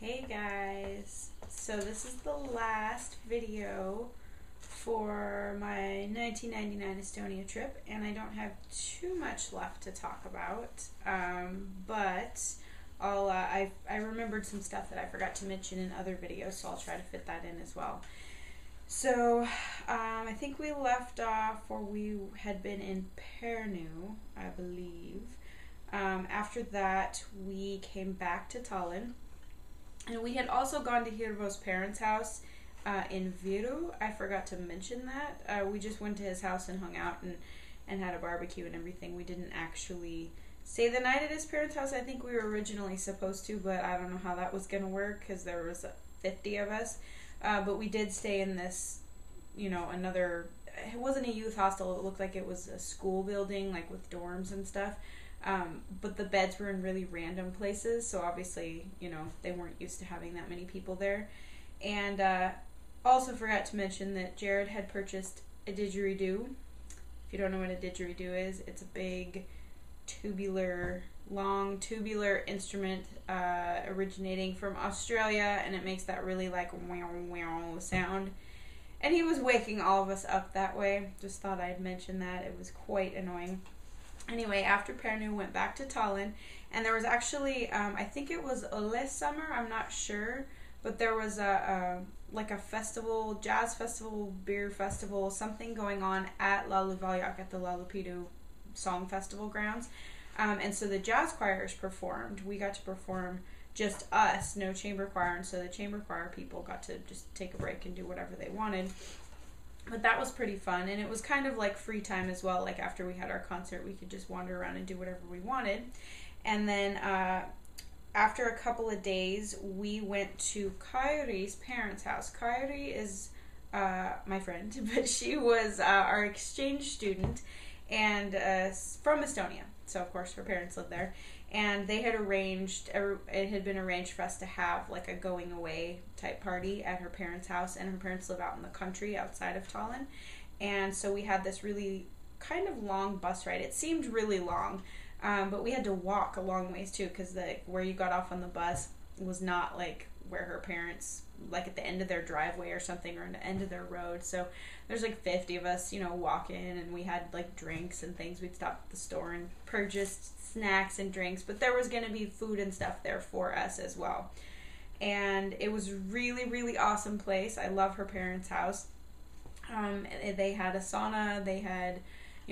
Hey guys, so this is the last video for my 1999 Estonia trip, and I don't have too much left to talk about, but I remembered some stuff that I forgot to mention in other videos, so I'll try to fit that in as well. So I think we left off where we had been in Pärnu, I believe. After that, we came back to Tallinn. And we had also gone to Hirvo's parents' house in Viru. I forgot to mention that. We just went to his house and hung out and had a barbecue and everything. We didn't actually stay the night at his parents' house. I think we were originally supposed to, but I don't know how that was going to work because there was 50 of us. But we did stay in this, another, it wasn't a youth hostel. It looked like it was a school building, like with dorms and stuff. But the beds were in really random places, so obviously, they weren't used to having that many people there. And also forgot to mention that Jared had purchased a didgeridoo. If you don't know what a didgeridoo is, it's a big long tubular instrument originating from Australia, and it makes that really like wow wow sound. And he was waking all of us up that way. Just thought I'd mention that. It was quite annoying. Anyway, after Pärnu, went back to Tallinn, and there was actually, I think it was Ole summer, I'm not sure, but there was a festival, jazz festival, beer festival, something going on at Lauluvaljak at the Laulupidu Song Festival grounds, and so the jazz choirs performed. We got to perform just us, no chamber choir, and so the chamber choir people got to just take a break and do whatever they wanted. But that was pretty fun, and it was kind of like free time as well. Like after we had our concert, we could just wander around and do whatever we wanted. And then after a couple of days, we went to Kairi's parents' house. Kairi is my friend, but she was our exchange student and from Estonia. So of course her parents lived there. And they had it had been arranged for us to have like a going away type party at her parents' house, and her parents live out in the country outside of Tallinn. And so we had this really kind of long bus ride. It seemed really long, but we had to walk a long ways too, because where you got off on the bus was not like where her parents, like at the end of their driveway or something, or at the end of their road. So there's like 50 of us, walking, and we had like drinks and things. We'd stop at the store and purchased snacks and drinks, but there was going to be food and stuff there for us as well. And it was really, really awesome place. I love her parents' house. They had a sauna, they had,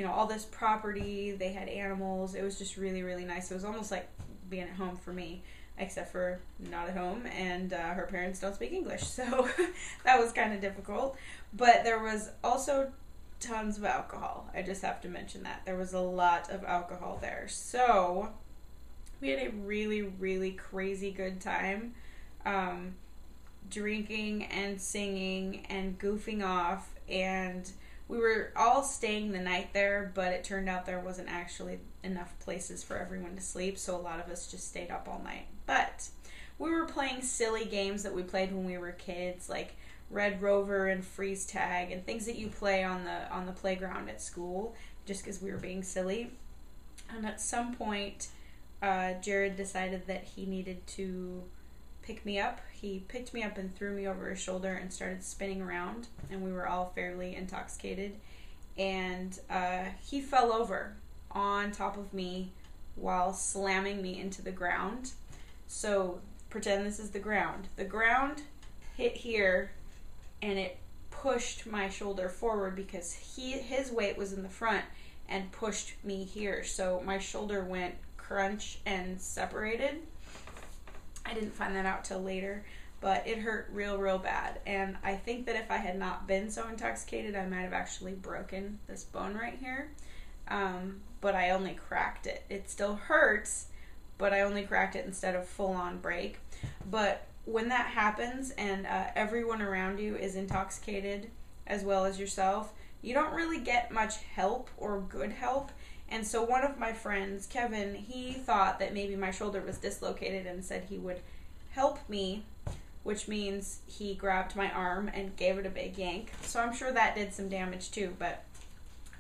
all this property, they had animals. It was just really, really nice. It was almost like being at home for me, except for not at home, and her parents don't speak English, so that was kind of difficult. But there was also tons of alcohol. I just have to mention that. There was a lot of alcohol there. So we had a really, really crazy good time drinking and singing and goofing off, and we were all staying the night there, but it turned out there wasn't actually enough places for everyone to sleep, so a lot of us just stayed up all night. But we were playing silly games that we played when we were kids, like Red Rover and freeze tag and things that you play on the playground at school, just because we were being silly. And at some point, Jared decided that he needed to pick me up. He picked me up and threw me over his shoulder and started spinning around, and we were all fairly intoxicated. And he fell over on top of me while slamming me into the ground. So pretend this is the ground. The ground hit here, and it pushed my shoulder forward because his weight was in the front and pushed me here. So my shoulder went crunch and separated. I didn't find that out till later, but it hurt real, real bad. And I think that if I had not been so intoxicated, I might have actually broken this bone right here. But I only cracked it. It still hurts, but I only cracked it instead of full-on break. But when that happens and everyone around you is intoxicated as well as yourself, you don't really get much help or good help. And so one of my friends, Kevin, he thought that maybe my shoulder was dislocated and said he would help me, which means he grabbed my arm and gave it a big yank. So I'm sure that did some damage too, but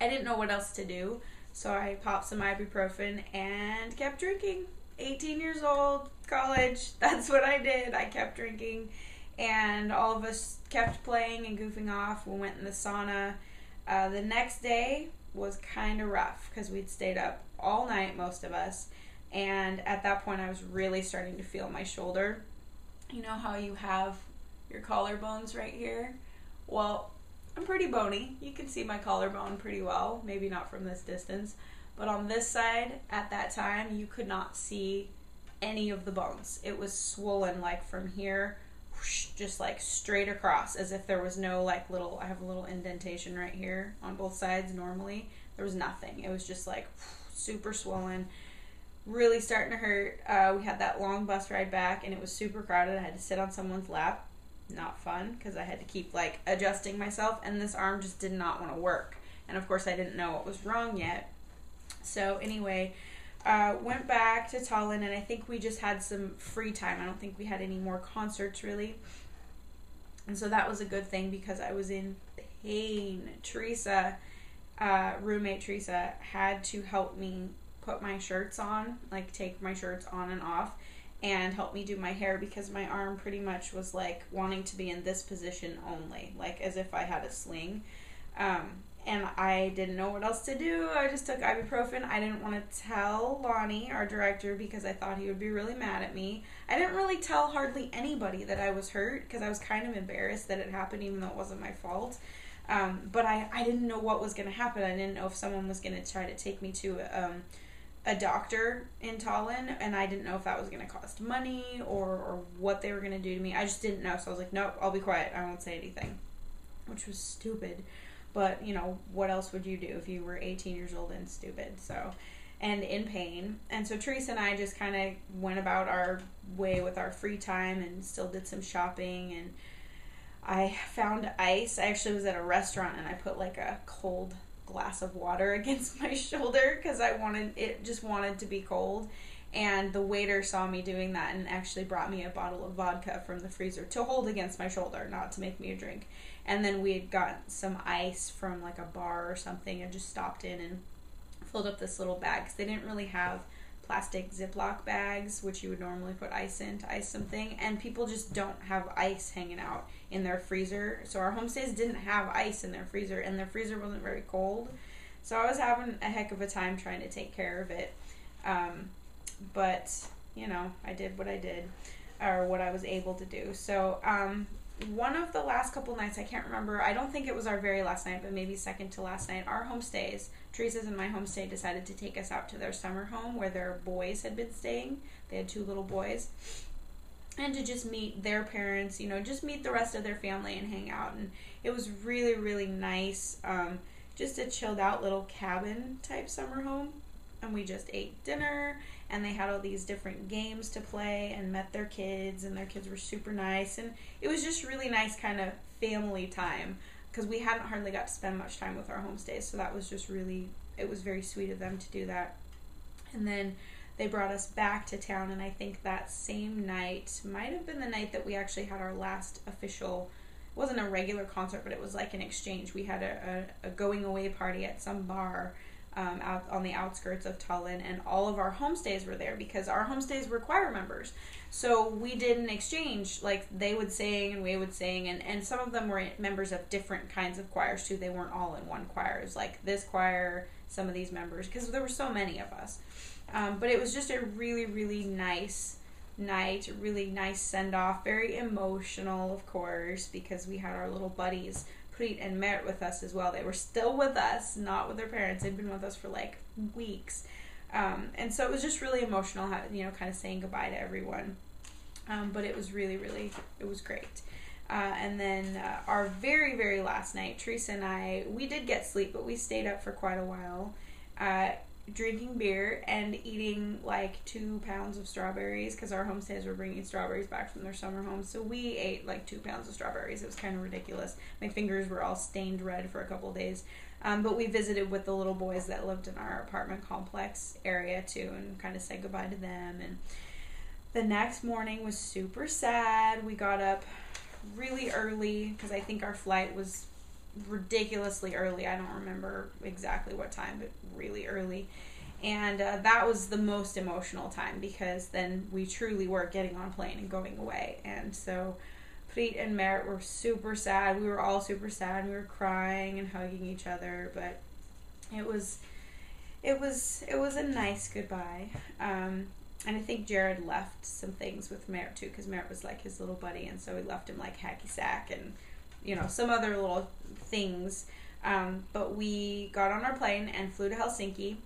I didn't know what else to do. So I popped some ibuprofen and kept drinking. 18 years old, college, that's what I did. I kept drinking, and all of us kept playing and goofing off. We went in the sauna. The next day was kind of rough because we'd stayed up all night, most of us, and at that point I was really starting to feel my shoulder. You know how you have your collarbones right here? Well, I'm pretty bony. You can see my collarbone pretty well, maybe not from this distance, but on this side at that time you could not see any of the bones. It was swollen like from here, whoosh, just like straight across, as if there was no like little, I have a little indentation right here on both sides. Normally there was nothing. It was just like super swollen, really starting to hurt. We had that long bus ride back and it was super crowded. I had to sit on someone's lap. Not fun, because I had to keep like adjusting myself, and this arm just did not want to work, and of course I didn't know what was wrong yet. So anyway, went back to Tallinn, and I think we just had some free time. I don't think we had any more concerts really, and so that was a good thing because I was in pain. Teresa, roommate Teresa, had to help me put my shirts on, like take my shirts on and off, and help me do my hair because my arm pretty much was like wanting to be in this position only, like as if I had a sling. And I didn't know what else to do. I just took ibuprofen. I didn't want to tell Lonnie, our director, because I thought he would be really mad at me. I didn't really tell hardly anybody that I was hurt because I was kind of embarrassed that it happened even though it wasn't my fault. But I didn't know what was going to happen. I didn't know if someone was going to try to take me to a doctor in Tallinn, and I didn't know if that was going to cost money or what they were going to do to me. I just didn't know, so I was like, nope, I'll be quiet. I won't say anything, which was stupid. But, you know, what else would you do if you were 18 years old and stupid? So, and in pain. And so Teresa and I just kind of went about our way with our free time and still did some shopping. And I found ice. I actually was at a restaurant and I put like a cold glass of water against my shoulder because I just wanted to be cold. And the waiter saw me doing that and actually brought me a bottle of vodka from the freezer to hold against my shoulder, not to make me a drink. And then we had got some ice from like a bar or something and just stopped in and filled up this little bag because they didn't really have plastic Ziploc bags, which you would normally put ice in to ice something. And people just don't have ice hanging out in their freezer. So our homestays didn't have ice in their freezer, and their freezer wasn't very cold. So I was having a heck of a time trying to take care of it. But, you know, I did what I did, or what I was able to do. So, one of the last couple nights, I can't remember, I don't think it was our very last night, but maybe second to last night, our homestays, Teresa's and my homestay, decided to take us out to their summer home where their boys had been staying. They had 2 little boys. And to just meet their parents, you know, just meet the rest of their family and hang out. And it was really, really nice. Just a chilled out little cabin type summer home. And we just ate dinner, and they had all these different games to play and met their kids, and their kids were super nice. And it was just really nice kind of family time because we hadn't hardly got to spend much time with our homestays. So that was just really, it was very sweet of them to do that. And then they brought us back to town, and I think that same night might have been the night that we actually had our last official, it wasn't a regular concert, but it was like an exchange. We had a going away party at some bar out on the outskirts of Tallinn, and all of our homestays were there because our homestays were choir members. So we did an exchange, like they would sing and we would sing, and some of them were members of different kinds of choirs too. They weren't all in one choir. It was like this choir, some of these members, because there were so many of us. But it was just a really, really nice night, a really nice send-off, very emotional, of course, because we had our little buddies, Preet and Mert, with us as well. They were still with us, not with their parents. They'd been with us for like weeks. And so it was just really emotional, you know, kind of saying goodbye to everyone. But it was really, really, it was great. And then our very, very last night, Teresa and I, we did get sleep, but we stayed up for quite a while, drinking beer and eating like 2 pounds of strawberries because our homestays were bringing strawberries back from their summer home. So we ate like 2 pounds of strawberries. It was kind of ridiculous. My fingers were all stained red for a couple of days. But we visited with the little boys that lived in our apartment complex area too and kind of said goodbye to them. And the next morning was super sad. We got up really early because I think our flight was ridiculously early. I don't remember exactly what time, but really early. And that was the most emotional time, because then we truly were getting on a plane and going away. And so Preet and Merritt were super sad. We were all super sad. We were crying and hugging each other, but it was a nice goodbye. And I think Jared left some things with Merritt too, because Merritt was like his little buddy, and so he left him like hacky sack and some other little things. But we got on our plane and flew to Helsinki.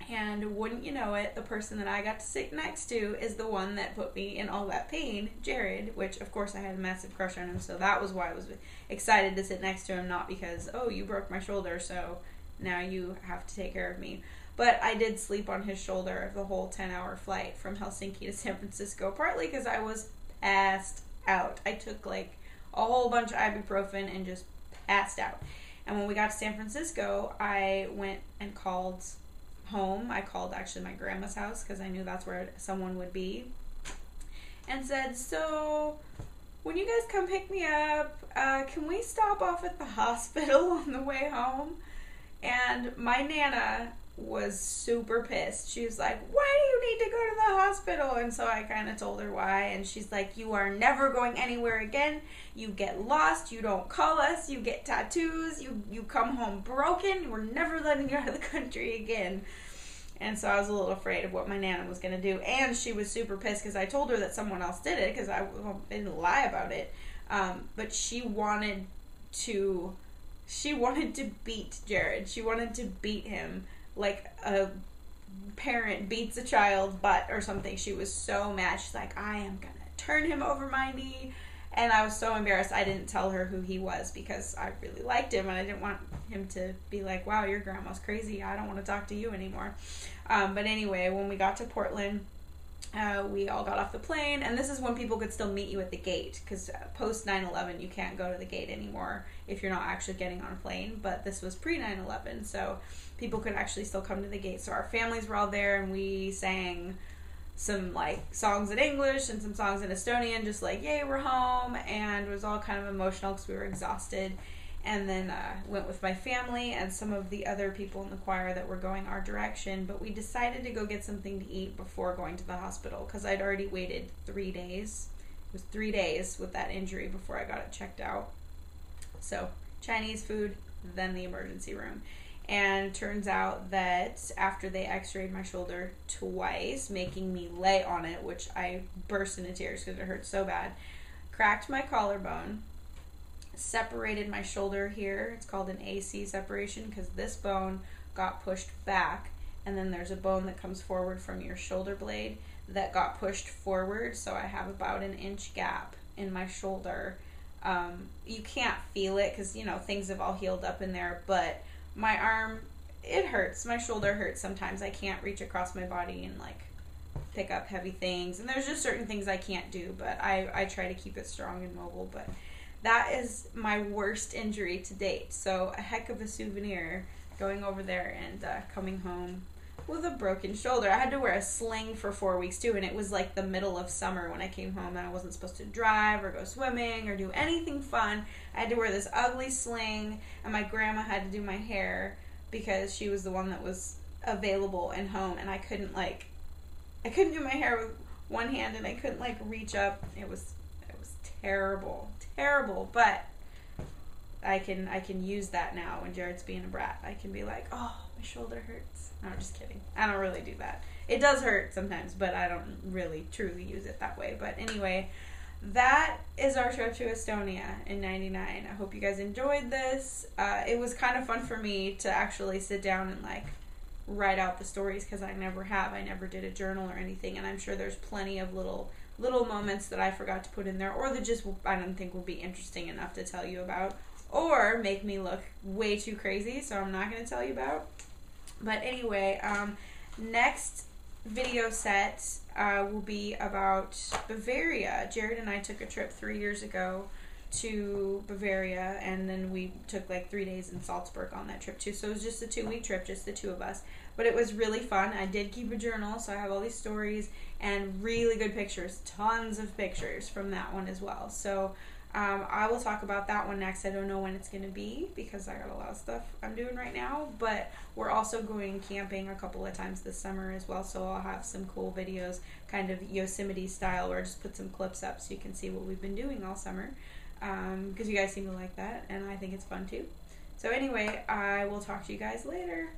And wouldn't you know it, the person that I got to sit next to is the one that put me in all that pain, Jared, which of course I had a massive crush on him, so that was why I was excited to sit next to him, not because, oh, you broke my shoulder, so now you have to take care of me. But I did sleep on his shoulder the whole 10-hour flight from Helsinki to San Francisco, partly because I was passed out. I took like a whole bunch of ibuprofen and just passed out. And when we got to San Francisco, I went and called home. I called actually my grandma's house because I knew that's where someone would be, and said, so when you guys come pick me up, can we stop off at the hospital on the way home? And my Nana was super pissed. She was like, why do you need to go to the hospital? And so I kind of told her why, and she's like, you are never going anywhere again. You get lost, you don't call us, you get tattoos, you come home broken, we're never letting you out of the country again. And so I was a little afraid of what my Nana was going to do, and she was super pissed because I told her that someone else did it, because I didn't lie about it. But she wanted to beat Jared. She wanted to beat him like a parent beats a child's butt or something. She was so mad. She's like, I am going to turn him over my knee. And I was so embarrassed. I didn't tell her who he was because I really liked him, and I didn't want him to be like, wow, your grandma's crazy. I don't want to talk to you anymore. But anyway, when we got to Portland, we all got off the plane, and this is when people could still meet you at the gate, because post 9/11 you can't go to the gate anymore if you're not actually getting on a plane, but this was pre 9/11, so people could actually still come to the gate. So our families were all there, and we sang some like songs in English and some songs in Estonian, just like, yay, we're home, and it was all kind of emotional because we were exhausted. And then went with my family and some of the other people in the choir that were going our direction, but we decided to go get something to eat before going to the hospital because I'd already waited 3 days. It was 3 days with that injury before I got it checked out. So Chinese food, then the emergency room. And turns out that after they x-rayed my shoulder twice, making me lay on it, which I burst into tears because it hurt so bad, cracked my collarbone, separated my shoulder here. It's called an AC separation because this bone got pushed back, and then there's a bone that comes forward from your shoulder blade that got pushed forward, so I have about an inch gap in my shoulder. You can't feel it because, things have all healed up in there, but my arm, it hurts. My shoulder hurts sometimes. I can't reach across my body and pick up heavy things, and there's just certain things I can't do, but I try to keep it strong and mobile. But that is my worst injury to date, so a heck of a souvenir going over there and coming home with a broken shoulder. I had to wear a sling for 4 weeks too, and it was like the middle of summer when I came home, and I wasn't supposed to drive or go swimming or do anything fun. I had to wear this ugly sling, and my grandma had to do my hair because she was the one that was available and home, and I couldn't do my hair with one hand, and I couldn't reach up. It was terrible, but I can use that now when Jared's being a brat. I can be like, oh, my shoulder hurts. No, I'm just kidding. I don't really do that. It does hurt sometimes, but I don't really truly use it that way. But anyway, that is our trip to Estonia in 99. I hope you guys enjoyed this. It was kind of fun for me to actually sit down and write out the stories because I never have. I never did a journal or anything, and I'm sure there's plenty of little moments that I forgot to put in there, or that just I don't think will be interesting enough to tell you about, or make me look way too crazy, so I'm not going to tell you about. But anyway, next video set will be about Bavaria. Jared and I took a trip 3 years ago to Bavaria, and then we took 3 days in Salzburg on that trip too, so it was just a 2-week trip, just the two of us, but it was really fun. I did keep a journal, so I have all these stories and really good pictures, tons of pictures from that one as well. So I will talk about that one next. I don't know when it's going to be because I got a lot of stuff I'm doing right now, but we're also going camping a couple of times this summer as well, so I'll have some cool videos, kind of Yosemite style, or just put some clips up so you can see what we've been doing all summer, because you guys seem to like that, and I think it's fun too. So anyway, I will talk to you guys later.